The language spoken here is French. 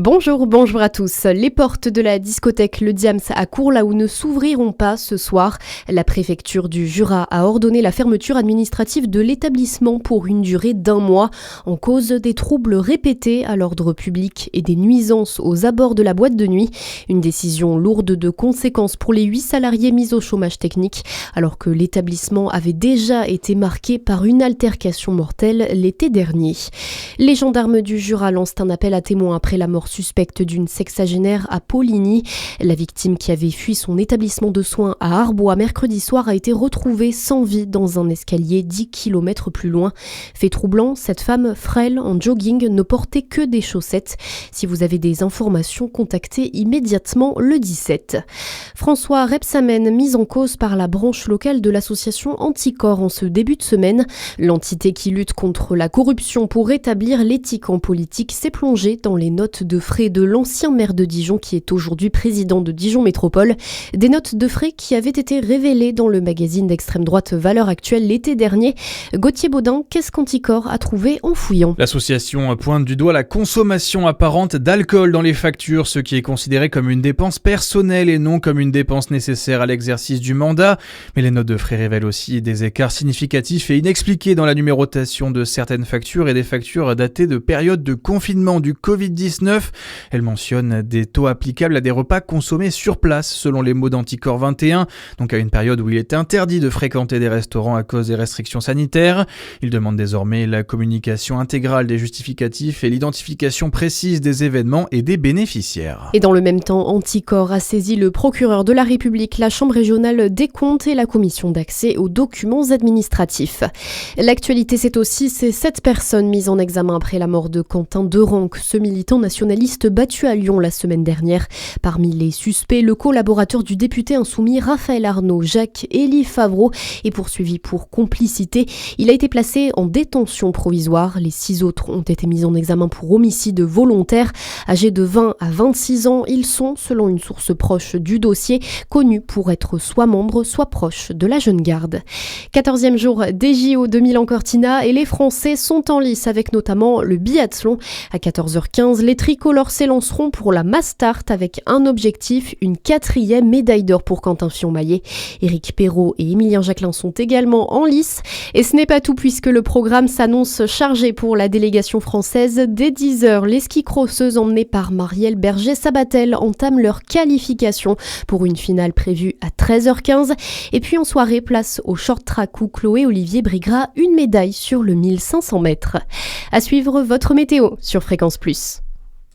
Bonjour à tous. Les portes de la discothèque Le Diams à Courlaoux ne s'ouvriront pas ce soir. La préfecture du Jura a ordonné la fermeture administrative de l'établissement pour une durée d'1 mois en cause des troubles répétés à l'ordre public et des nuisances aux abords de la boîte de nuit. Une décision lourde de conséquences pour les 8 salariés mis au chômage technique alors que l'établissement avait déjà été marqué par une altercation mortelle l'été dernier. Les gendarmes du Jura lancent un appel à témoins après la mort suspecte d'une sexagénaire à Poligny. La victime qui avait fui son établissement de soins à Arbois mercredi soir a été retrouvée sans vie dans un escalier 10 km plus loin. Fait troublant, cette femme frêle en jogging ne portait que des chaussettes. Si vous avez des informations, contactez immédiatement le 17. François Rebsamen, mis en cause par la branche locale de l'association Anticorps en ce début de semaine. L'entité qui lutte contre la corruption pour rétablir l'éthique en politique s'est plongée dans les notes de frais de l'ancien maire de Dijon qui est aujourd'hui président de Dijon Métropole. Des notes de frais qui avaient été révélées dans le magazine d'extrême droite Valeurs Actuelles l'été dernier. Gauthier Baudin, qu'est-ce qu'Anticorps a trouvé en fouillant ? L'association pointe du doigt la consommation apparente d'alcool dans les factures, ce qui est considéré comme une dépense personnelle et non comme une dépense nécessaire à l'exercice du mandat. Mais les notes de frais révèlent aussi des écarts significatifs et inexpliqués dans la numérotation de certaines factures et des factures datées de périodes de confinement du Covid-19. Elle mentionne des taux applicables à des repas consommés sur place, selon les mots d'Anticorps 21, donc à une période où il est interdit de fréquenter des restaurants à cause des restrictions sanitaires. Il demande désormais la communication intégrale des justificatifs et l'identification précise des événements et des bénéficiaires. Et dans le même temps, Anticorps a saisi le procureur de la République, la Chambre régionale des comptes et la commission d'accès aux documents administratifs. L'actualité, c'est aussi ces 7 personnes mises en examen après la mort de Quentin Derenc, ce militant nationaliste battu à Lyon la semaine dernière. Parmi les suspects, le collaborateur du député insoumis Raphaël Arnaud, Jacques-Élie Favreau, est poursuivi pour complicité. Il a été placé en détention provisoire. Les 6 autres ont été mis en examen pour homicide volontaire. Âgés de 20 à 26 ans, ils sont, selon une source proche du dossier, connus pour être soit membres, soit proches de la jeune garde. 14e jour des JO de Milan-Cortina et les Français sont en lice avec notamment le biathlon. À 14h15, les tricolores s'élanceront pour la Mass Start avec un objectif, une 4e médaille d'or pour Quentin Fillon-Maillet. Éric Perrault et Émilien Jacquelin sont également en lice. Et ce n'est pas tout puisque le programme s'annonce chargé pour la délégation française. Dès 10h, les ski-crosseuses emmenées par Marielle Berger-Sabatel entament leur qualification pour une finale prévue à 13h15. Et puis en soirée, place au short track où Chloé Olivier briguera une médaille sur le 1500 mètres. À suivre votre météo sur Fréquence Plus.